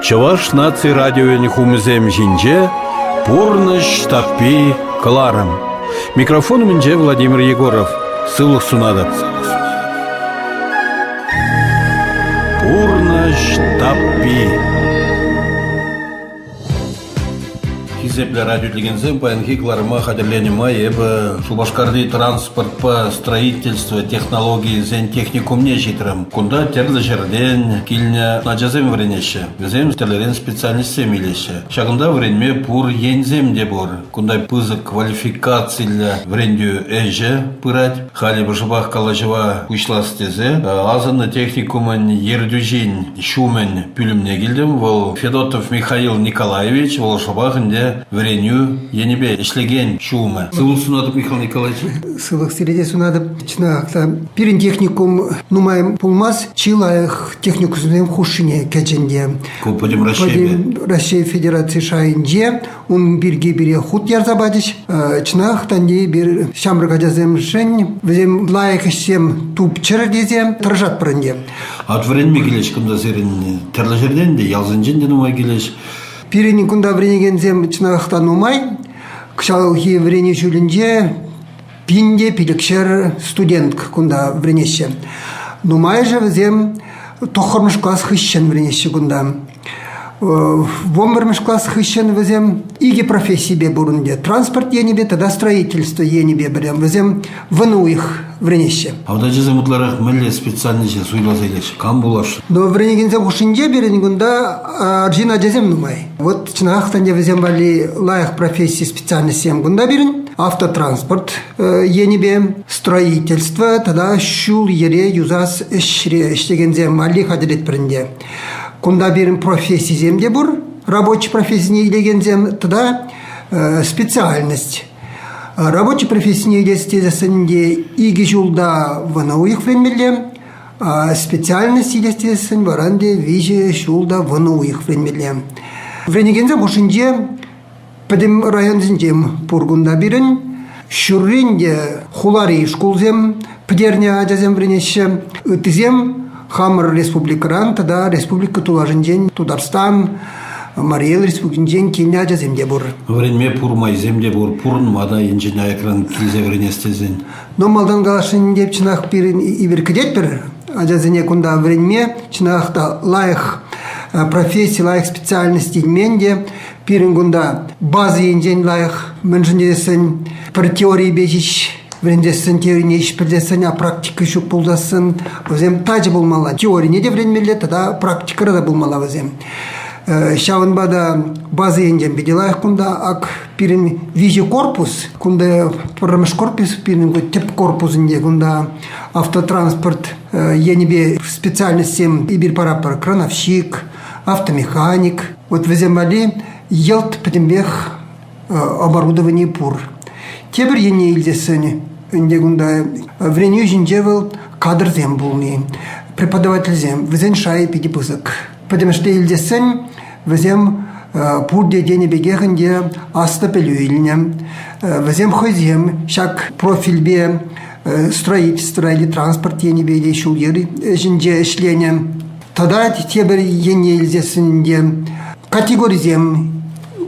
Чаваш наци радиоен хумызем жинже, пурныш таппи кыларым. Микрофон минже Владимир Егоров. Сылық сунады. Пурныш таппи. Хизепле радио длигензем паянхи кларыма хадерленема ебі Шубашкарды транспорт по строительство технологии зен техникум не житрам. Кунда терлі жерден килня наджазем вренеше. Везем терлерен специальность семилеше. Шагында вренме пур ензем де бор. Кунда пызык квалификациялы врендю эже пырать. Хали башыбах калажыва уйшлас тезе. Азанны техникумын ердюжин шумен пүлімне келдім. Вол Федотов Михаил Николаевич вол шабахынде вреню енебе ишлеген шумы. Сылық сунадып, Михаил Николаевич? Сылық сиреде сунадып. Чынақта пирин техникум нумайым пулмас, чилаях техникусынем хушине кеченде. Купадим Россия. Россия Федерации шайынже, он бирге бире худ ярзабадиш. Чынақтан де бир шамрыға жазем шын, візем лайық ішсем тупчыр дезем, тұржат бірінде. Ат вренме келеш, кымда зерін терлі жерден де, ялзын де нумай келеш. Пиренин кунда вренегензем чынақтан умай, кшалхи врене жүлінде пинде пилікшер студент кунда вренеше. Нумай же візем тоқырмыш класс хыщен вренеше кунда. Вомбырмыш класс хыщен візем иге профессии бе бурунде. Транспорт енебе, тогда строительство енебе берем. Візем вну их вренеше. А вот эти замутларах мэлле специально же суйлазайлеш. Кам булаш? Но вренегензем хушинде берен кунда аржина жазем нумай. Вот чынақтан де візем вали лайық профессии специальности кунда берен. Автотранспорт енебе, строительство, тогда шул ере юзас эшре эштегензем али хадилет бірінде. Кунда берем профессии земде бур, рабочий профессии не илегензем, тогда специальность. Рабочий профессии не илестезесінде иги жулда ванауих вренмеле, а специальность илестезесен варанде виже жулда ванауих вренмеле. Вренегензем ушинже Пәдім районзіндем пұргында бірін, шүрренде хулари шкулзем, пәдерне ажазем бірінеші, үтізем Хамыр республикаран, тада республика тулажынден Тударстан, Мариэл республикінден келіне ажаземде бұр. Вренме пұрмай земде бұр, пұрын мада енжен айқыран келзе вренестезен. Но малдан галашын деп чынақ бірін ибір кедет бір, ажазене күнда вренме, чынақта лайық профессия, лайық специальности менде, пирингунда базы енжен лайық мүнжіндесін, бір теории бежиш, врендесін теория еш білдесін, а практика шук болдасын, өзем тажы болмала. Теория неде вренмелі, тада практикара да болмала өзем. Шавынбада базы енжен беде лайық күнда, ак пирин вижи корпус, күнда пырымыш корпус, пирин тип корпусынде, күнда автотранспорт, енебе специальностем ибір парапар, крановщик, автомеханик. Вот веземали елт петембех оборудование пур. Тебір ене илдесін, үндегунда вреню жинжевел кадр зем булни, преподаватель зем, везен шай пиди пызык. Потому что илдесін везем пурде дене бегехінде аста пелюйліне, везем хозем, шак профильбе строительство или транспорт ене бейде шулгері жинже ішлене. Тогда тебір ене илдесінде категоризем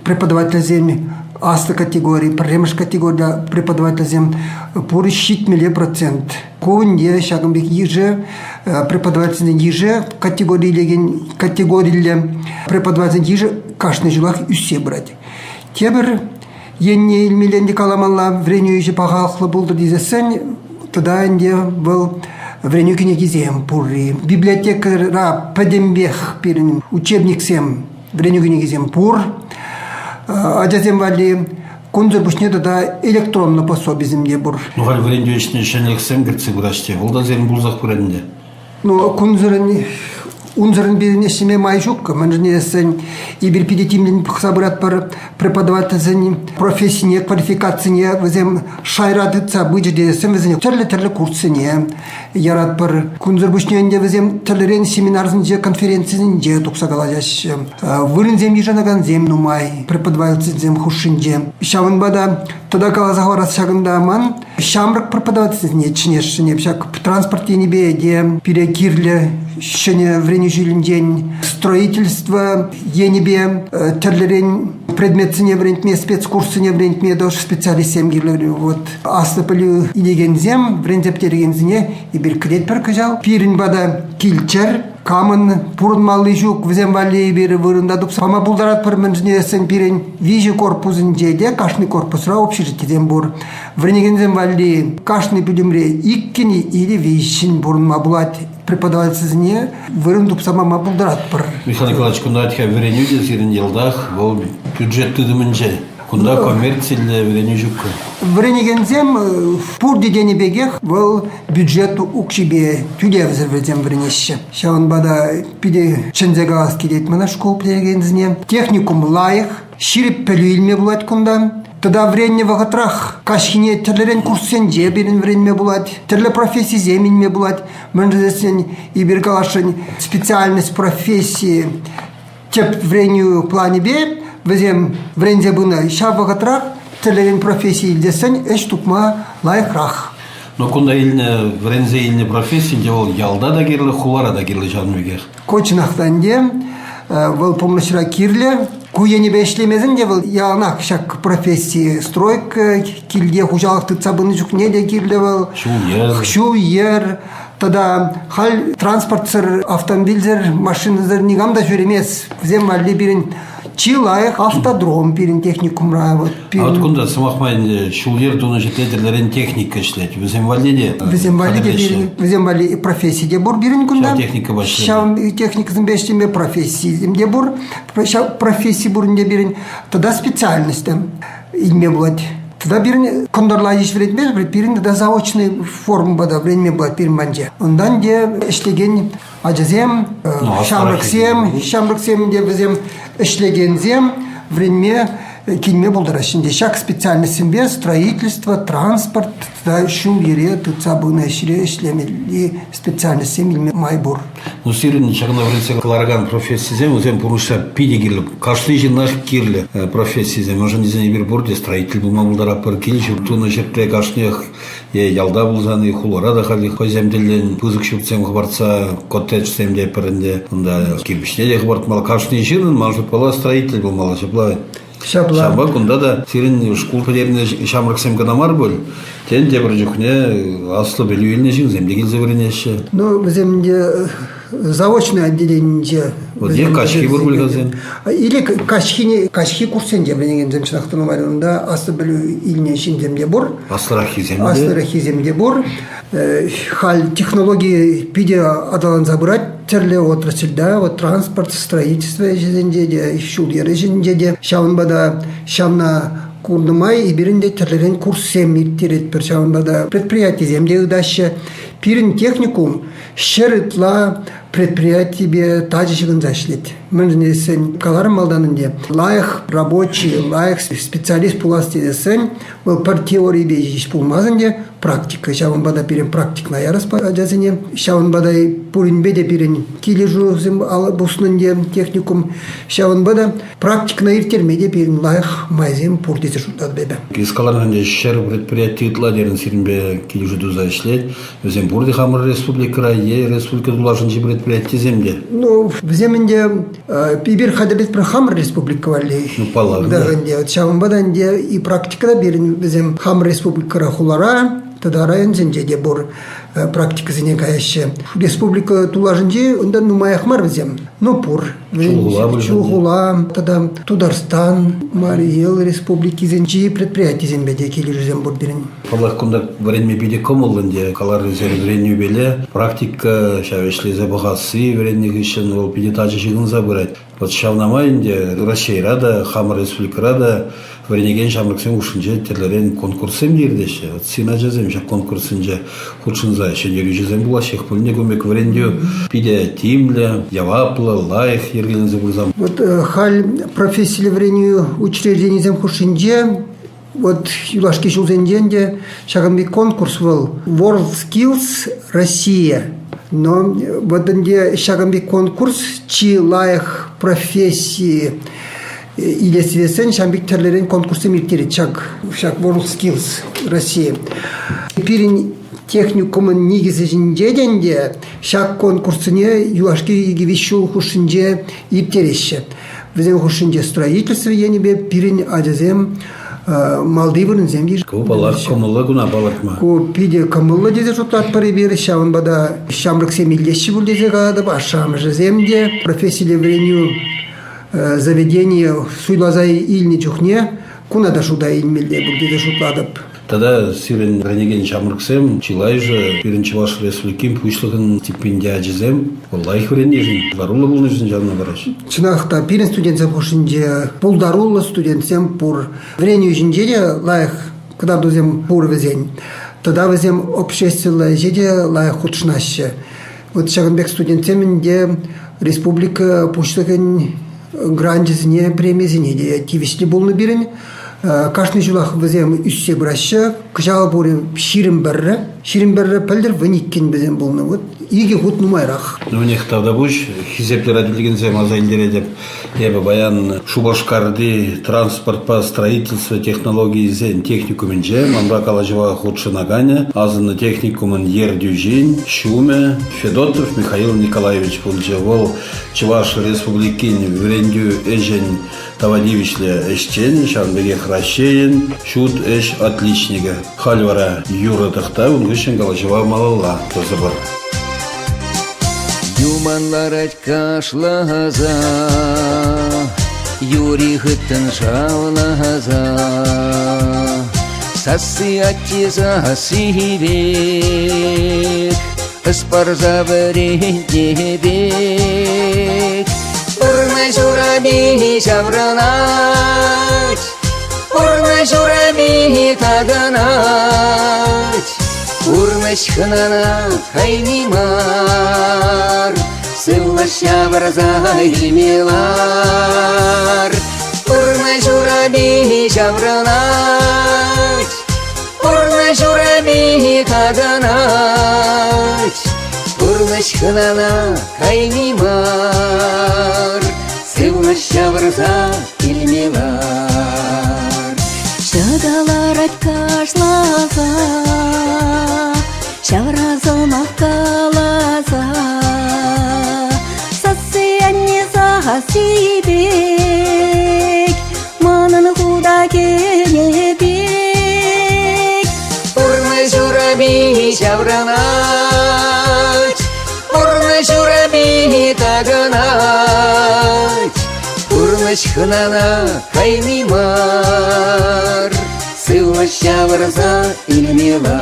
преподаватель зем, аста категории, премыш категория преподаватель зем, пуры щитмеле процент. Кунде шагымбек еже преподаватель еже категории преподаватель еже кашны жылах үссе брать. Тебір ене илмеленде каламалла вреню еже пағалықлы болды дезесен, тогда энде был вреню кенегизем пурри. Библиотекара падембех пирин учебниксем вреню кенегизем пур. Ажазем вали кунзыр бушне да электронно пособие земде бур. Ну хал вреню ешне шенексем герцы бураште. Волда зерін булзақ буренде. Ну кунзырын унзырын беріне шеме май жоқ. Мәнжінесін ибір педетимден сабырат бар преподаватель профессияне, квалификацияне візем шайрадыца бұждесін візем түрлі курсыне ярат бар. Кунзыр бушнеінде візем түрлерен семинарзынже, конференциясынже тұқсағала жаш. Вырын зем ежанаган зем нумай, преподаватель зем хушынже. Шавынбада тогда калазақ орас шағында аман, шамрық преподаватель не чынешіне, транспорт енебе де перекирлі шене врене жилинжен строительство енебе терлерен предметсіне брендме спецкурсыне брендме дош специалистем гирлер вот астыпылы илегензем брендептерегензіне и бір кредит бір кыжал пирин бада килчер камын пурнмалы жук вземвали бери вырында дупса пама булдарат пыр мэнжнесен пирен вижи корпусын жеде кашный корпусра общежитиеден бур вренегензем вали кашный пүлүмре иккини или вишин бурнма булат преподавательсызне вырын дупса мама булдарат пыр. Михаил Николаевич, кунда атха веренюде сирен елдах, бұл бюджет тыдымынже. Кунда коммерцияльне вереню жукка. Вренегензем пур дедени бегех был бюджет укшибе тюлевзер врезем вренещи. Шаун бада пиде чензегаас кидет мана школ плегензне. Техникум лайых, ширип пелюильме булат кунда. Тогда время вахатрах кашхине терлерен курсен жеберин время булат, терле профессии земинме булат, менжесен и бергалашен специальность профессии теп вреню плане бе, везем врензе буна ша вахатрах терлерен профессии десен эш тукма лайхрах. Но кунда илне врензе илне профессии девол ялда да гирле, хулара да гирле жанмегех. Кочнахтанде вол помощра кирле. Куяни бешлемезин де был ялнак шак профессии стройка килде хужалык тыцабыны жукне де кирле был шуер тогда хал транспортсыр автомобильзер машинызер нигам да жүремес взем валли бирин чилайық автодром бирин техникумра вот а откуда самахмайн шулер дуна жететерлерин техника иштейт взем валли вали профессии де бур бирин кунда техника башлады шам техникасын бештеме профессии де бур профессии бурунде бирин тогда специальностям илме булат тогда бирин кондорлайыш вредмес бирин да заочный форма бада время булат бирин банже ондан де иштеген ажазем шамрыксем де взем иштегензем время кинме булдырашынде шак специальностьсем без строительство транспорт да шул ере тыцабыны шире ишлемели специальностьсем илме майбур. Ну сирин чагна вренсе каларган профессиязем өзем пурушса пидигирле кашты жиннах кирле профессиязем уже не знаю бир бурде строитель бума булдара пыр килчу туна жерде кашнех ялда булзаны хулара да хали хоземделен пузык шурцем хабарца коттедж семде пырынде онда кирпичне де хабартмал кашны жинын может пала строитель булмала шапла Шаба кунда да сирин школ педерне шамрыксем канамар бол. Тен де бір жүхне аслы белюильне жинзем дегил завренеше. Ну, земде заочное отделение. Вот я кашки бурбулгазен. Или кашки курсен демренеген земчнахтын варында аслы белюильне жинземде бур. Аслырахи земде бур. Хал технологии пиде адалан забрать терле отрасльда, вот транспорт, строительство жезенде, шулер жезенде, шаунбада шамна курнымай и биринде терлерен курсем иртирет пер шаунбада предприятие земде удаща пирин техникум шерытла предприятие бе тажишигын зашлет. Мэнжнесен каларым малданынде лайх рабочий, лайх специалист пуласти десен, был пар теории бежиш пулмазынде практика. Шавын бада пирин практик на ярас падазыне. Шавын бада пурин беде пирин килежу зем алабуснынде техникум. Шавын бада практик на иртермеде пирин лайх майзем пурдезе шутат бебе. Кискаларынде шер предприятие тладерин сиринбе килежу дуза ишлет. Өзем бурды хамыр республика республика дулашынчы предприятие земде. Ну, в земде пибир хадабит про хамр республика вали. Ну, палак, да. Шавын баданде и практикада бирин зем хамр республика рахулара. Тогда район зенде бур практика зене каяще. Республика тулажынде ондан нумаяхмар взем. Ну пур. Чулгула, тогда Тударстан, Мариел республики зенчи предприятие зенбеде келер зем бур бирин. Палах кунда время биде комолынде калар зерению беле практика шавешлезе багасы вренник ишен ол пидетачы жигын забырать. Вот шавнамайынде Россия рада, Хамар республика рада вренеген шамрыксем ушынже терлерен конкурсем дирдеше. Вот сина жазем шак конкурсынже худшынза шенери жазем була шех пыльне гумек врендю пиде тимле, яваплы, лайх ергелензе бурзам. Вот халь профессии врению учреждений зем худшынже вот юлашки шулзенденде шагамби конкурс был World Skills Россия. Но вот где шагамби конкурс чи лайх профессии или свесен шамбик терлерен конкурсы миртери шаг World Skills Россия. Пирин техникумын негізі денде шак конкурсыне юашки игивищу хушинже иптереші. Візен хушинже строительство енебе пирин адязем Малдивырын земдиш. Кубалар комылла гуна балатма. Ку пиде комылла дезе шутлат пары бері шавын бада шамрық семилдеші бұл дезе ғадып, ашамыжы земде. Профессиле вреню заведение суйлазай илни чухне, куна да шуда илмелде бұл дезе шутладып. Тогда сирен ренеген шамрыксем, чилай же пиренчи ваш республиким пушлыгын стипендия жезем, оллайх вренежин, дарулы был нежин жанна бараш. Чынақта пирен студентсем пушинже, пул дарулы студентсем пур. Вреню жинжеде лайх, когда дузем пур везень. Тогда везем общественное жеде лайх худшнаще. Вот шагынбек студентсем, где республика пушлыгын грандизне премизине, де тивишли был набирен. Каждый жылах везем үссе браща, кжал буре ширим берре пәлдер вениккен безем болны. Вот иге хут нумайрах. Ну них тогда буш хизеплер адилгенсем азайлдере деп, ебе баян Шубашкарды транспорт по строительству технологии зен техникумен же, манда калажева худшинаганя, азына техникумен ердюжин, Шуме, Федотов Михаил Николаевич Пулджевол, Чуваш республикин врендю эжен Тавадивичле эшчен, шанбеге хращеен, шут эш отличнига. Хальвара Юра тахта, унгышен калажева малалла, тозабар. Юманларать кашлаза, Юрий хыттын шавлаза, Сасы аттиза сивек, Ыспарза вредебек, Урны жураби шаврынать, Урны жураби тагынать, Урныш хынана хайнимар, Сыллаща варза илмилар. Урны жураби шаврынать, Урны жураби тагынать, Урныш хынана хайнимар, Сыллаща варза илмилар. Шадаларать кашлаза, Шавразылмақ калаза, Сасы аннеза сибек, Манын худа келебек. Урны жураби шавранать, Урны жураби тагынать, Урныш хынана хайнимар, Сыллаща варза илмилар.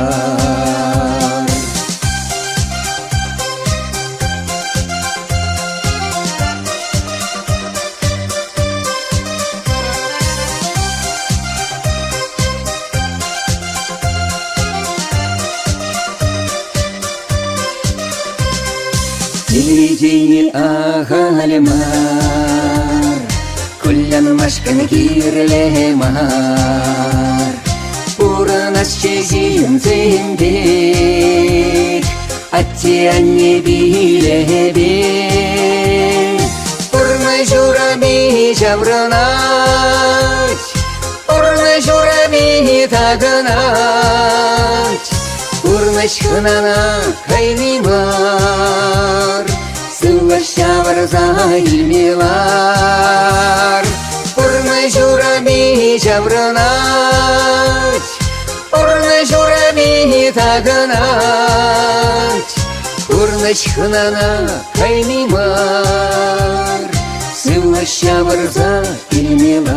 Телевидение агалимар, Куллян машкан кирлемар, Уранас чезин зендек, Атти анне билебек. Урны жураби жаврынать, Урны жураби тагынать, Урныш хынана хайнимар, Сыллаща варза илмилар. Урны жураби жаврынать, Урны жураби тагынать, Урныш хынана хайнимар, Сыллаща варза илмилар.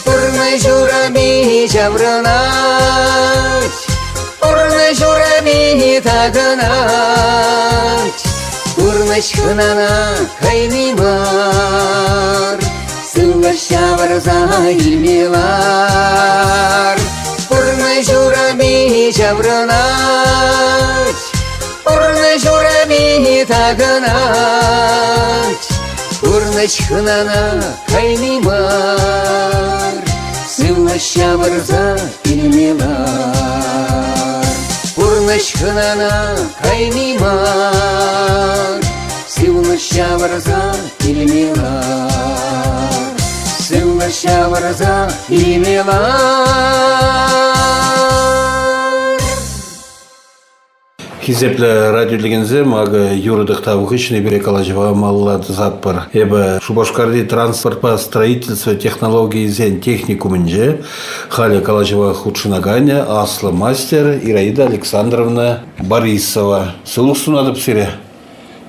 Урны жураби жаврынать, Урны жураби тагынать, Урныш хынана хайнимар, Сыллаща варза илмилар. Урны жураби жаврынать, Урны жураби тагынать, Урныш хынана хайнимар, Сыллаща сылыша барса илмелар. Пурныш хынана кайнимар, сылыша барса илмелар. Сылыша барса илмелар. Хизепле радио дегензем, ага юридых тавухичный берекалажева маллад затпар. Эбе Шубашкарди транспорт по строительству технологии зен техникумынже халя калажева худшинаганя Асла мастер Ираида Александровна Борисова. Сылух сунады псире.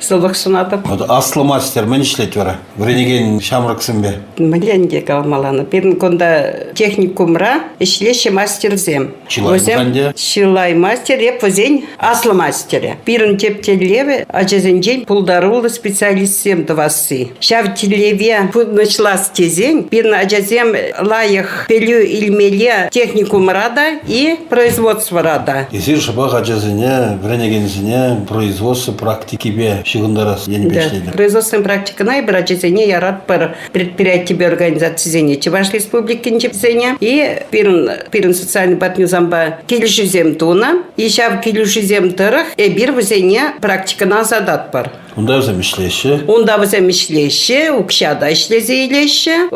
Сылық сунатып, Асла мастер мен ишлет вара. Вренеген шамраксын бе. мыленге калмаланы. Бирин конда техникумра ишлеше мастерзем. Чилай муканде? Чилай мастер, еп возень асла мастере. Бирин тептелеве, ажезенжен пулдарулы специалистсем двасы. Шав телеве началась тезень, бирин ажезем лаях пелю ильмеле техникумрада и производство рада. Есир шабах аджазыне, вренегензине, производство практики бе. Шигундарас, я не бешлейдер. Производственная практика найбір ажезене ярат пар предприятие организации зене Чуваш республики зене и пирин социальный партнер замба келишизем туна и шав келишизем тырых бир везене практика на задат пар. Унда взамишлеше. Унда взамишлеше, укшада ишлезе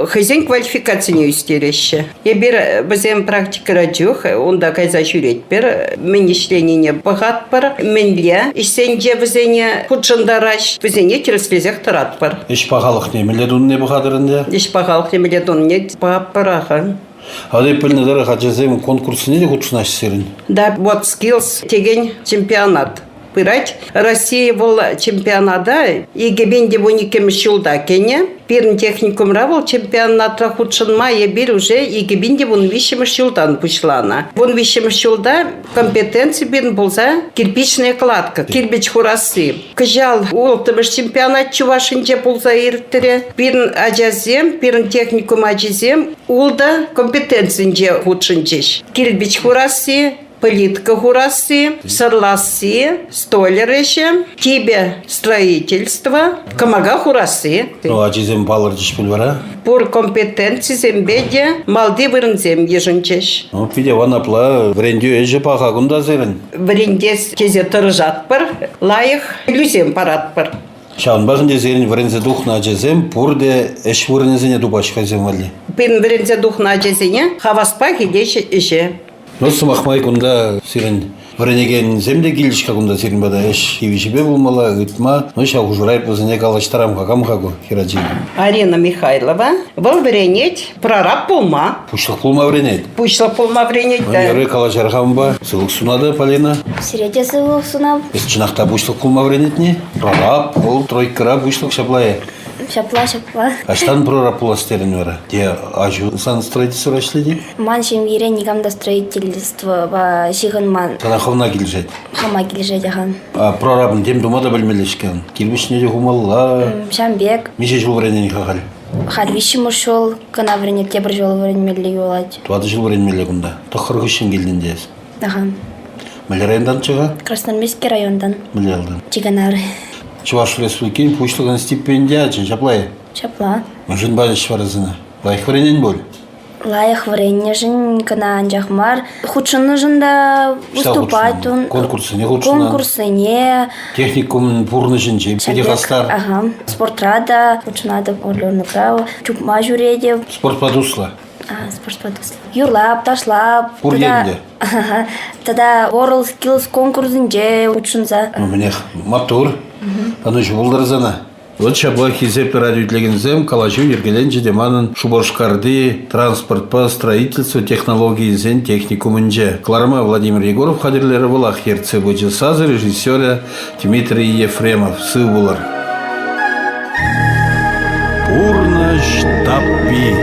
хозяин квалификацию истереше. Бир везем практика радюх, унда кайза жюрет пер, мен ишленение богат пар, менле, ишсенже везене худшандараш, везене тереслезех тарат пар. Иш пағалық немелер не бұқадырында? Иш пағалық немеледон не парахан. Ады пілнедері қачазем конкурсы не де худшынаш серін? Да, вот skills теген чемпионат. Пырать Россия был чемпионата, и гебенде буникем шулда кене. Пирн техникум равал чемпионата худшанма, я бир уже и гебенде бун вишем шулдан пушлана. Бун вишем шулда компетенции бирн булза кирпичная кладка, кирпич хурасы. Кыжал ултымыш чемпионат чувашинче булза ирттере. Пирн аджазем, пирн техникум аджазем, улда компетенциинче худшинчеш. Кирпич хурасы, плитка хурасы, сарласы, столерыше, тебе строительство, камага хурасы. Ну, а чизем балыр дешпіл бара? Пур компетенции зембеде, малды вырынзем ежінчеш. Ну, пиде ванапла, врендю эжі паға күнда зерін. Врендес кезе тұржат пыр, лайық люзем парат пыр. Шаун бағынде зерін врензе духна аджазем, пурде эш вырынезене дубаш хазем вали. Пин врензе духна жезене, хаваспа хидеш ише. Ну, сымақмай күнда зерін вренеген земде келішка күнда зерін бада эш хивишібе болмала, үтма, ну, шау журайп өзіне калаштарам хакам хаку хираджи. Арина Михайлова, был вренеть, прораб пулма. Пушлық пулма вренет. Пушлы пулма вренеть, да. Яры калашархам ба, сылық сунады, Полина. Сиреде сылық сунам. Эс чынақта пушлық пулма вренет не? Прораб, пул, тройкара, пушлық шаплае. Шапла. Аштан прораб пуластерін вара. Те ажу сан строительство рашледи? Ман шемгере никамда строительство ба шиғын ман. Санаховна келжет. Хама келжет ахан. А прорабын тем думада білмелешкен. Келбішіне де хумалла. Шамбек. Меше жыл варенен хахал. Харвишим ушел, кана врене тебір жол вренмелі юлать. Туады жыл варенмеле күнда. Тоқыр күшін келден дес. Ахан. Мілі райондан чыға? Красноармейский райондан. Мілі алдан. Чиганары. Чуваш республикин пушлығын стипендия ачын шаплай. Шапла. Мүжін бәлі шварызына. Лайық варенен бол. Лайық врене жын, кана анжахмар. Худшыны жында выступать. Конкурсы не худшына? Конкурсы не. Техникум пурны жынче. Педихастар. Ага. Спортрада. Худшынада орлерны право. Чупма жүреде. Спорт подусла. Спорт подусла. Юрлап, ташлап. Пур елінде. Тада World Skills конкурсынже учынса. Мне матур. Аны жулдырзана. Вот шабла хизеп радиотлегензем калажу ергелен жедеманын Шубашкарды транспорт по строительству технологии зен техникумынже. Кларма Владимир Егоров хадерлері вылах ерце бөджесазы режиссера Дмитрий Ефремов. Сывулар. Пурна штабби.